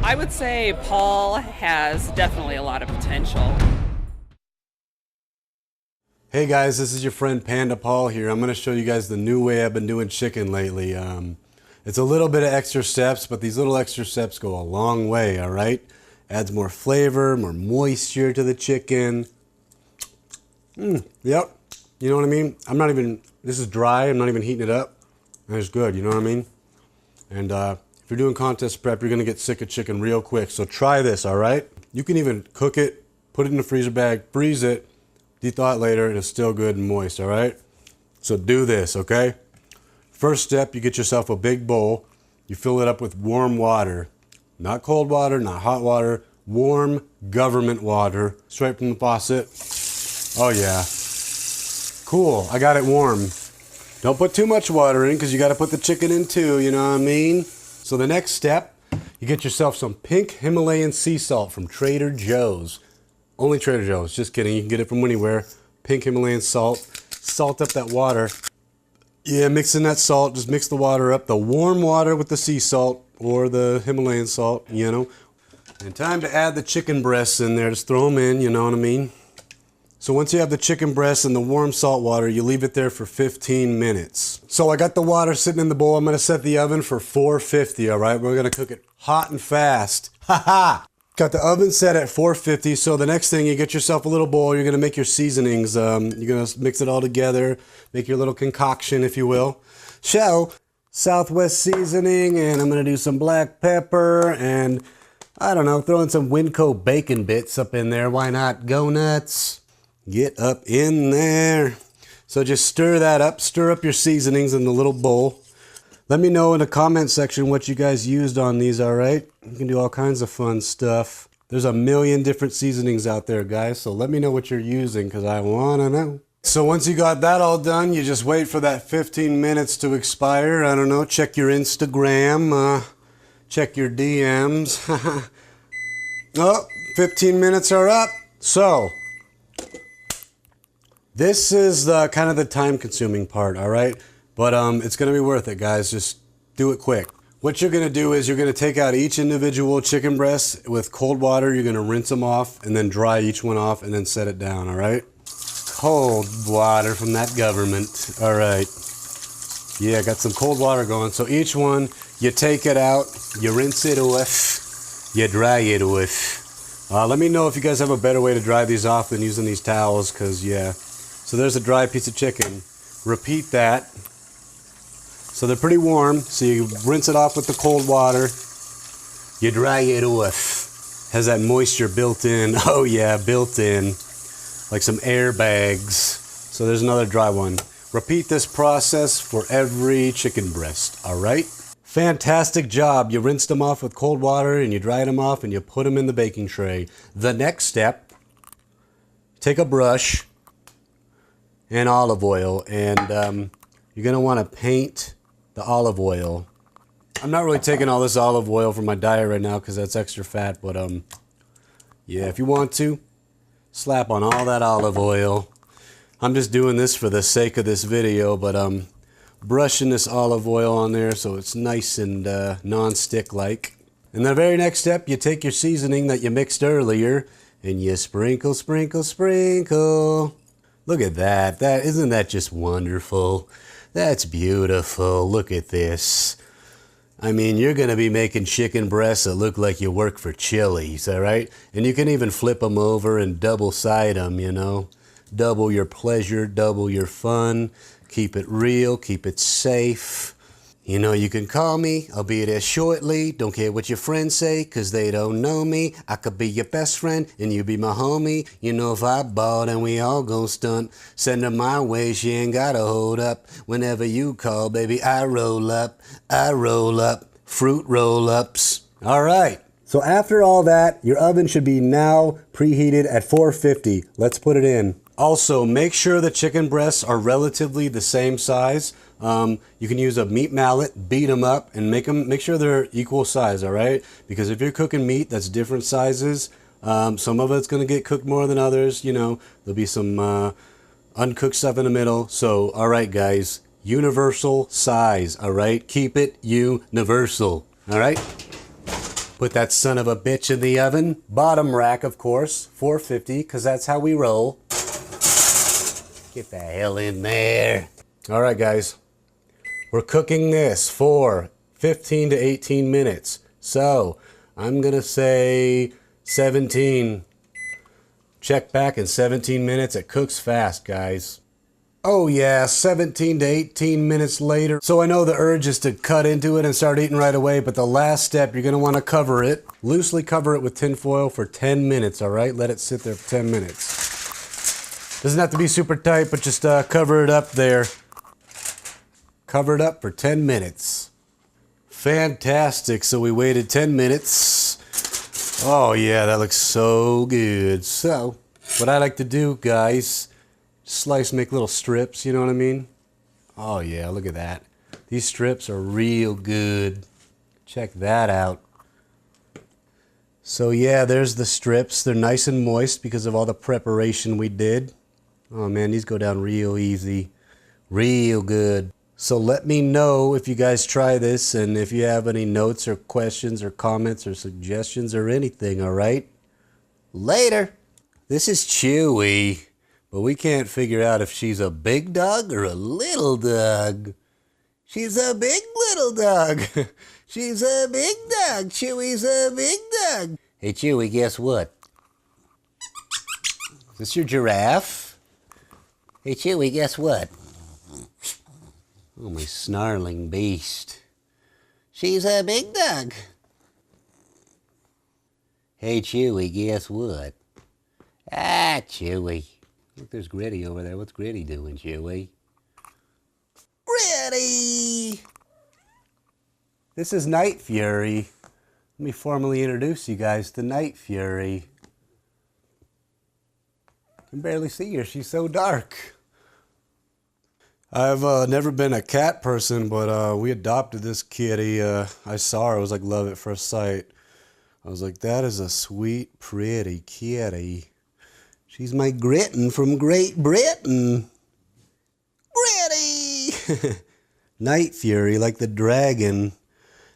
I would say Paul has definitely a lot of potential. Hey guys, this is your friend Panda Paul here. I'm going to show you guys the new way I've been doing chicken lately. It's a little bit of extra steps, but these little extra steps go a long way, all right? Adds more flavor, more moisture to the chicken. Yep. You know what I mean? This is dry, I'm not even heating it up. And it's good, you know what I mean? And if you're doing contest prep, you're going to get sick of chicken real quick. So try this, all right? You can even cook it, put it in a freezer bag, freeze it, dethaw it later, and it's still good and moist, all right? So do this, okay? First step, you get yourself a big bowl. You fill it up with warm water. Not cold water, not hot water. Warm government water, straight from the faucet. Oh yeah. Cool, I got it warm. Don't put too much water in because you got to put the chicken in too, you know what I mean? So the next step, you get yourself some pink Himalayan sea salt from Trader Joe's. Only Trader Joe's, just kidding. You can get it from anywhere. Pink Himalayan salt. Salt up that water. Yeah, mix in that salt. Just mix the water up. The warm water with the sea salt or the Himalayan salt, you know. And time to add the chicken breasts in there. Just throw them in, you know what I mean? So once you have the chicken breasts in the warm salt water, you leave it there for 15 minutes. So I got the water sitting in the bowl. I'm going to set the oven for 450, all right? We're going to cook it hot and fast. Ha ha! Got the oven set at 450, so the next thing, you get yourself a little bowl, you're gonna make your seasonings. You're gonna mix it all together, make your little concoction, if you will. So, Southwest seasoning, and I'm gonna do some black pepper, and I don't know, throw in some Winco bacon bits up in there. Why not? Go nuts. Get up in there. So just stir that up, stir up your seasonings in the little bowl. Let me know in the comment section what you guys used on these, all right? You can do all kinds of fun stuff. There's a million different seasonings out there, guys, so let me know what you're using because I want to know. So once you got that all done, you just wait for that 15 minutes to expire. I don't know, check your Instagram, check your DMs. Oh, 15 minutes are up. So, this is the kind of the time-consuming part, all right? But it's going to be worth it, guys. Just do it quick. What you're going to do is you're going to take out each individual chicken breast with cold water. You're going to rinse them off and then dry each one off and then set it down, all right? Cold water from that government. All right. Yeah, got some cold water going. So each one, you take it out, you rinse it off, you dry it off. Let me know if you guys have a better way to dry these off than using these towels, because, yeah. So there's a dry piece of chicken. Repeat that. So they're pretty warm, so you rinse it off with the cold water. You dry it off. Has that moisture built in. Oh yeah, built in. Like some airbags. So there's another dry one. Repeat this process for every chicken breast, all right? Fantastic job. You rinsed them off with cold water and you dried them off and you put them in the baking tray. The next step, take a brush and olive oil, and you're gonna wanna paint the olive oil. I'm not really taking all this olive oil from my diet right now because that's extra fat, but yeah, if you want to, slap on all that olive oil. I'm just doing this for the sake of this video, but brushing this olive oil on there so it's nice and non-stick like. And the very next step, you take your seasoning that you mixed earlier and you sprinkle, sprinkle, sprinkle. Look at that. Isn't that just wonderful? That's beautiful. Look at this. I mean, you're going to be making chicken breasts that look like you work for Chili's, all right? And you can even flip them over and double side them, you know? Double your pleasure, double your fun. Keep it real, keep it safe. You know, you can call me, I'll be there shortly. Don't care what your friends say, cause they don't know me. I could be your best friend, and you be my homie. You know, if I ball, then we all gon' stunt. Send her my way, she ain't gotta hold up. Whenever you call, baby, I roll up. Fruit roll-ups. All right. So after all that, your oven should be now preheated at 450. Let's put it in. Also, make sure the chicken breasts are relatively the same size. You can use a meat mallet, beat them up, and make sure they're equal size, all right? Because if you're cooking meat that's different sizes, some of it's going to get cooked more than others. You know, there'll be some uncooked stuff in the middle. So, all right, guys, universal size, all right? Keep it universal, all right? Put that son of a bitch in the oven. Bottom rack, of course, 450, because that's how we roll. Get the hell in there. All right, guys. We're cooking this for 15 to 18 minutes. So I'm going to say 17. Check back in 17 minutes. It cooks fast, guys. Oh yeah, 17 to 18 minutes later. So I know the urge is to cut into it and start eating right away, but the last step, you're going to want to cover it. Loosely cover it with tin foil for 10 minutes, all right? Let it sit there for 10 minutes. Doesn't have to be super tight, but just cover it up there. Cover it up for 10 minutes. Fantastic. So we waited 10 minutes. Oh yeah, that looks so good. So what I like to do, guys, slice, make little strips, you know what I mean? Oh yeah, look at that. These strips are real good. Check that out. So yeah, there's the strips. They're nice and moist because of all the preparation we did. Oh man, these go down real easy. Real good. So let me know if you guys try this and if you have any notes or questions or comments or suggestions or anything, all right? Later. This is Chewy, but we can't figure out if she's a big dog or a little dog. She's a big little dog. She's a big dog. Chewy's a big dog. Hey, Chewy, guess what? Is this your giraffe? Hey, Chewy, guess what? Oh, my snarling beast. She's a big dog. Hey, Chewy, guess what? Ah, Chewy. Look, there's Gritty over there. What's Gritty doing, Chewy? Gritty! This is Night Fury. Let me formally introduce you guys to Night Fury. I can barely see her. She's so dark. I've never been a cat person, but we adopted this kitty. I saw her. I was like, love at first sight. I was like, that is a sweet, pretty kitty. She's my Grittin from Great Britain. Gritty! Night Fury, like the dragon.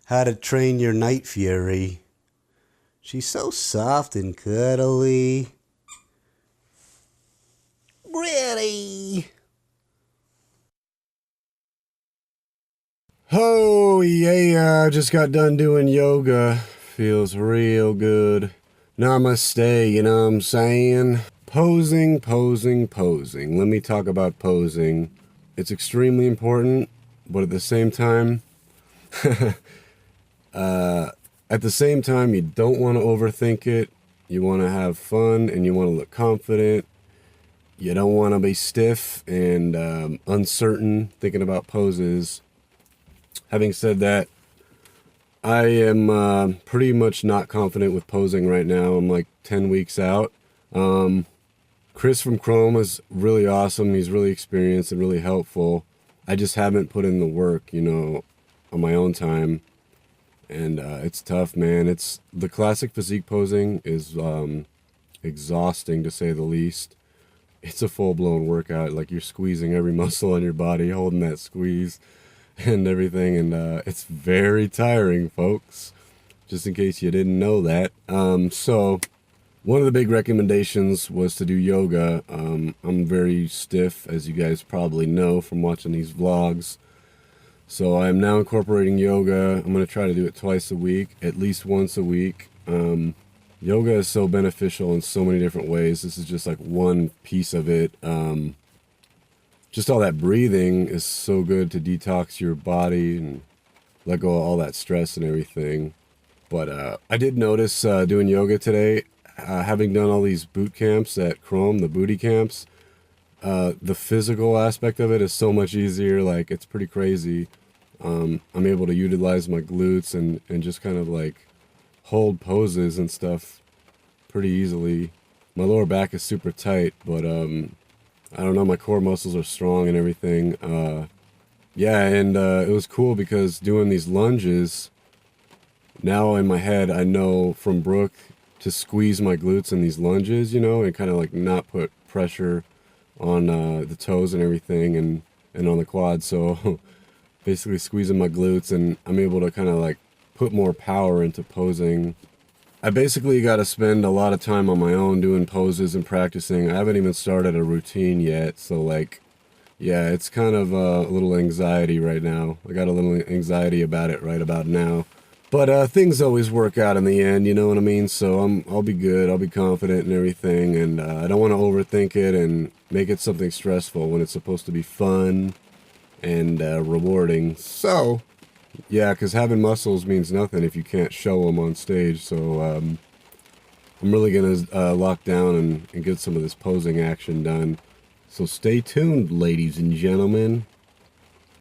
How to Train Your Night Fury. She's so soft and cuddly. Gritty! Oh yeah, I just got done doing yoga. Feels real good. Namaste, you know what I'm saying? Posing, posing, posing. Let me talk about posing. It's extremely important, but at the same time, you don't want to overthink it. You want to have fun and you want to look confident. You don't want to be stiff and uncertain thinking about poses. Having said that, I am pretty much not confident with posing right now. I'm like 10 weeks out. Chris from Chrome is really awesome. He's really experienced and really helpful. I just haven't put in the work, you know, on my own time. And it's tough, man. It's the classic physique posing is exhausting, to say the least. It's a full-blown workout. Like, you're squeezing every muscle on your body, holding that squeeze and everything, and it's very tiring, folks, just in case you didn't know that. So one of the big recommendations was to do yoga. I'm very stiff, as you guys probably know from watching these vlogs, so I'm now incorporating yoga. I'm going to try to do it twice a week, at least once a week. Yoga is so beneficial in so many different ways. This is just like one piece of it. Just all that breathing is so good to detox your body and let go of all that stress and everything. But I did notice doing yoga today, having done all these boot camps at Chrome, the booty camps, the physical aspect of it is so much easier. Like, it's pretty crazy. I'm able to utilize my glutes and just kind of like hold poses and stuff pretty easily. My lower back is super tight, but I don't know, my core muscles are strong and everything. Yeah, and it was cool because doing these lunges, now in my head, I know from Brooke to squeeze my glutes in these lunges, you know, and kind of like not put pressure on the toes and everything and on the quads. So basically squeezing my glutes, and I'm able to kind of like put more power into posing. I basically got to spend a lot of time on my own doing poses and practicing. I haven't even started a routine yet, so like, yeah, it's kind of a little anxiety right now. I got a little anxiety about it right about now. But things always work out in the end, you know what I mean? So I'll be good, I'll be confident and everything, and I don't want to overthink it and make it something stressful when it's supposed to be fun and rewarding. So, yeah, because having muscles means nothing if you can't show them on stage. So I'm really going to lock down and get some of this posing action done. So stay tuned, ladies and gentlemen.